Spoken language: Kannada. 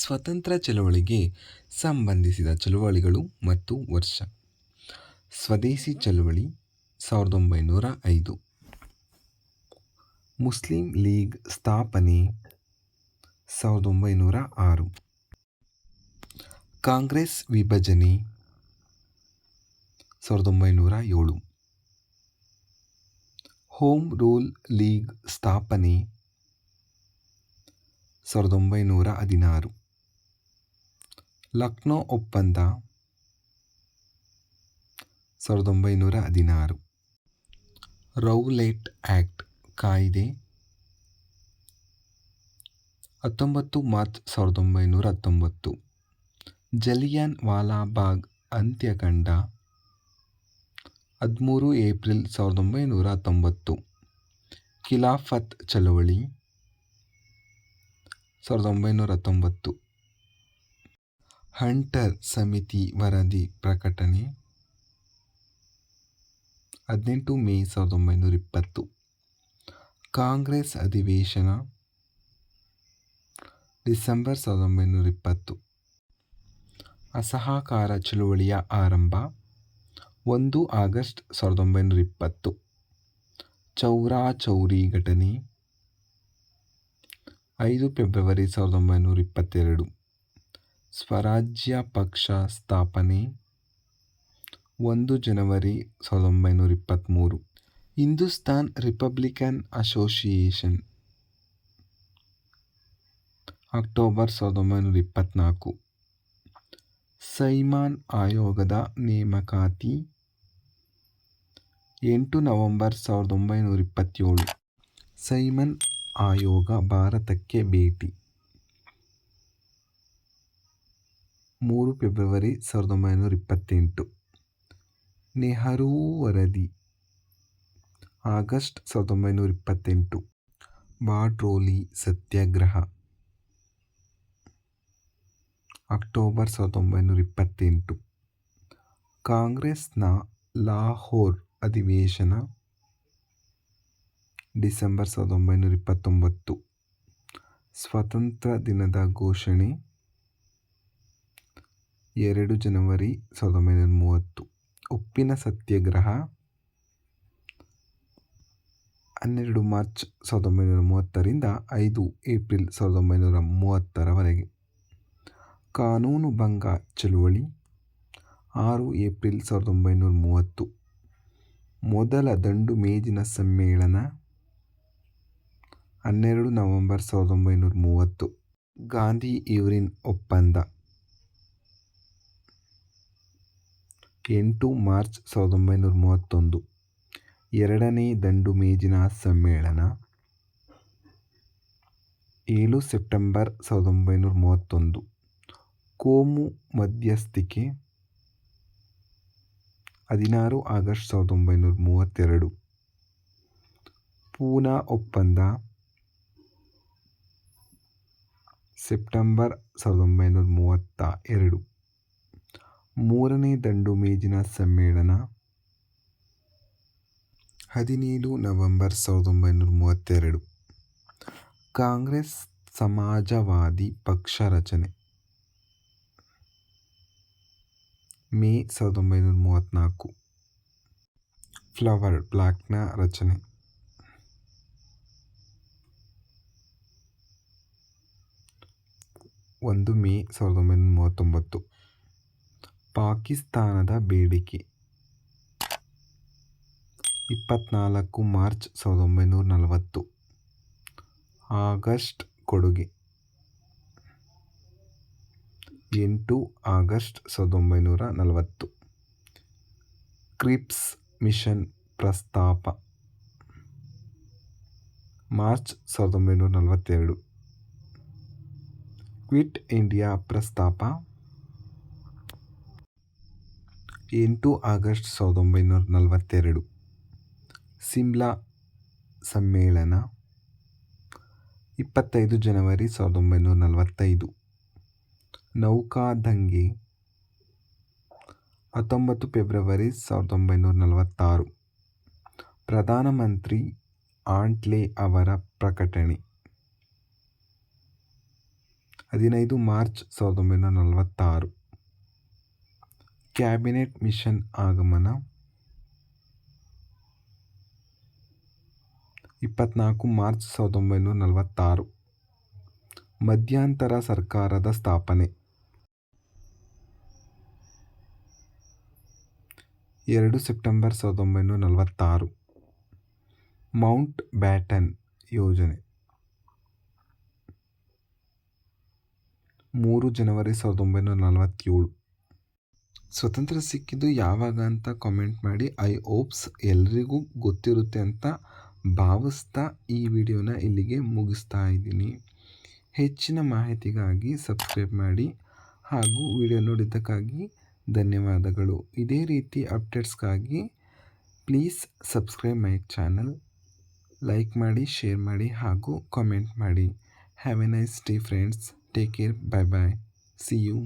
ಸ್ವತಂತ್ರ ಚಳವಳಿಗೆ ಸಂಬಂಧಿಸಿದ ಚಳವಳಿಗಳು ಮತ್ತು ವರ್ಷ. ಸ್ವದೇಶಿ ಚಳವಳಿ 1905. ಮುಸ್ಲಿಂ ಲೀಗ್ ಸ್ಥಾಪನೆ 1906. ಕಾಂಗ್ರೆಸ್ ವಿಭಜನೆ 1907. ಹೋಮ್ ರೂಲ್ ಲೀಗ್ ಸ್ಥಾಪನೆ 1916. ಲಕ್ನೋ ಒಪ್ಪಂದ 1916. ರೌಲೆಟ್ ಆಕ್ಟ್ ಕಾಯ್ದೆ 19 ಮಾರ್ಚ್ 1919. ಜಲಿಯನ್ ವಾಲಾಬಾಗ್ ಹತ್ಯಾಕಾಂಡ 13 ಏಪ್ರಿಲ್ 1990. ಖಿಲಾಫತ್ ಚಳವಳಿ 1990. ಹಂಟರ್ ಸಮಿತಿ ವರದಿ ಪ್ರಕಟಣೆ 18 ಮೇ 1920. ಕಾಂಗ್ರೆಸ್ ಅಧಿವೇಶನ ಡಿಸೆಂಬರ್ 1920. ಅಸಹಕಾರ ಚಳುವಳಿಯ ಆರಂಭ 1 ಆಗಸ್ಟ್ 1920. ಚೌರಾಚೌರಿ ಘಟನೆ 5 ಫೆಬ್ರವರಿ 1922. ಸ್ವರಾಜ್ಯ ಪಕ್ಷ ಸ್ಥಾಪನೆ 1 ಜನವರಿ 1923. Hindustan Republican association October 1924. Simon ಆಯೋಗದ ನೇಮಕಾತಿ 8 ನವೆಂಬರ್ 1927. ಸೈಮನ್ ಆಯೋಗ ಭಾರತಕ್ಕೆ ಭೇಟಿ 3 ಫೆಬ್ರವರಿ 1928. ನೆಹರೂ ವರದಿ ಆಗಸ್ಟ್ 1928. ಬಾರ್ಡೋಲಿ ಸತ್ಯಾಗ್ರಹ ಅಕ್ಟೋಬರ್ 1928. ಕಾಂಗ್ರೆಸ್ನ ಲಾಹೋರ್ ಅಧಿವೇಶನ ಡಿಸೆಂಬರ್ 1929. ಸ್ವಾತಂತ್ರ್ಯ ದಿನದ ಘೋಷಣೆ 2 ಜನವರಿ 1930. ಉಪ್ಪಿನ ಸತ್ಯಾಗ್ರಹ 12 ಮಾರ್ಚ್ 1930ರಿಂದ 5 ಏಪ್ರಿಲ್ 1930ರವರೆಗೆ. ಕಾನೂನು ಭಂಗ ಚಳುವಳಿ 6 ಏಪ್ರಿಲ್ 1930. ಮೊದಲ ದಂಡು ಮೇಜಿನ ಸಮ್ಮೇಳನ 12 ನವೆಂಬರ್ 1930. ಗಾಂಧಿ-ಇರ್ವಿನ್ ಒಪ್ಪಂದ 8 ಮಾರ್ಚ್ 1931. ಎರಡನೇ ದಂಡು ಮೇಜಿನ ಸಮ್ಮೇಳನ 7 ಸೆಪ್ಟೆಂಬರ್ 1931. ಕೋಮು ಮಧ್ಯಸ್ಥಿಕೆ 16 ಆಗಸ್ಟ್ 1932. ಪೂನಾ ಒಪ್ಪಂದ ಸೆಪ್ಟೆಂಬರ್ 1932. ಮೂರನೇ ದಂಡು ಮೇಜಿನ ಸಮ್ಮೇಳನ 17 ನವೆಂಬರ್ 1932. ಕಾಂಗ್ರೆಸ್ ಸಮಾಜವಾದಿ ಪಕ್ಷ ರಚನೆ ಮೇ 1934. ಫ್ಲವರ್ ಬ್ಲಾಕ್ನ ರಚನೆ 1 ಮೇ 1939. ಪಾಕಿಸ್ತಾನದ ಬೇಡಿಕೆ 24 ಮಾರ್ಚ್ 1940. ಆಗಸ್ಟ್ ಕೊಡುಗೆ 8 ಆಗಸ್ಟ್ 1940. ಕ್ರಿಪ್ಸ್ ಮಿಷನ್ ಪ್ರಸ್ತಾಪ ಮಾರ್ಚ್ 1942. ಕ್ವಿಟ್ ಇಂಡಿಯಾ ಪ್ರಸ್ತಾಪ 8 ಆಗಸ್ಟ್ 1942. ಸಿಮ್ಲಾ ಸಮ್ಮೇಳನ 25 ಜನವರಿ 1945. ನೌಕಾದಂಗೆ 19 ಫೆಬ್ರವರಿ 1946. ಪ್ರಧಾನಮಂತ್ರಿ ಆಟ್ಲೆ ಅವರ ಪ್ರಕಟಣೆ 15 ಮಾರ್ಚ್ 1946. ಕ್ಯಾಬಿನೆಟ್ ಮಿಷನ್ ಆಗಮನ 24 ಮಾರ್ಚ್ 1946. ಮಧ್ಯಂತರ ಸರ್ಕಾರದ ಸ್ಥಾಪನೆ 2 ಸೆಪ್ಟೆಂಬರ್ 1946. ಮೌಂಟ್ ಬ್ಯಾಟನ್ ಯೋಜನೆ 3 ಜನವರಿ 1947. ಸ್ವತಂತ್ರ ಸಿಕ್ಕಿದ್ದು ಯಾವಾಗ ಅಂತ ಕಾಮೆಂಟ್ ಮಾಡಿ. ಐ ಹೋಪ್ಸ್ ಎಲ್ರಿಗೂ ಗೊತ್ತಿರುತ್ತೆ ಅಂತ ಭಾವಿಸ್ತಾ ಈ ವಿಡಿಯೋನ ಇಲ್ಲಿಗೆ ಮುಗಿಸ್ತಾ ಇದ್ದೀನಿ. ಹೆಚ್ಚಿನ ಮಾಹಿತಿಗಾಗಿ ಸಬ್ಸ್ಕ್ರೈಬ್ ಮಾಡಿ ಹಾಗೂ ವಿಡಿಯೋ ನೋಡಿದ್ದಕ್ಕಾಗಿ ಧನ್ಯವಾದಗಳು. ಇದೇ ರೀತಿ ಅಪ್ಡೇಟ್ಸ್ಗಾಗಿ please subscribe my channel. Like ಮಾಡಿ, ಶೇರ್ ಮಾಡಿ ಹಾಗೂ ಕಾಮೆಂಟ್ ಮಾಡಿ. Have a nice day friends. Take care. Bye bye. See you.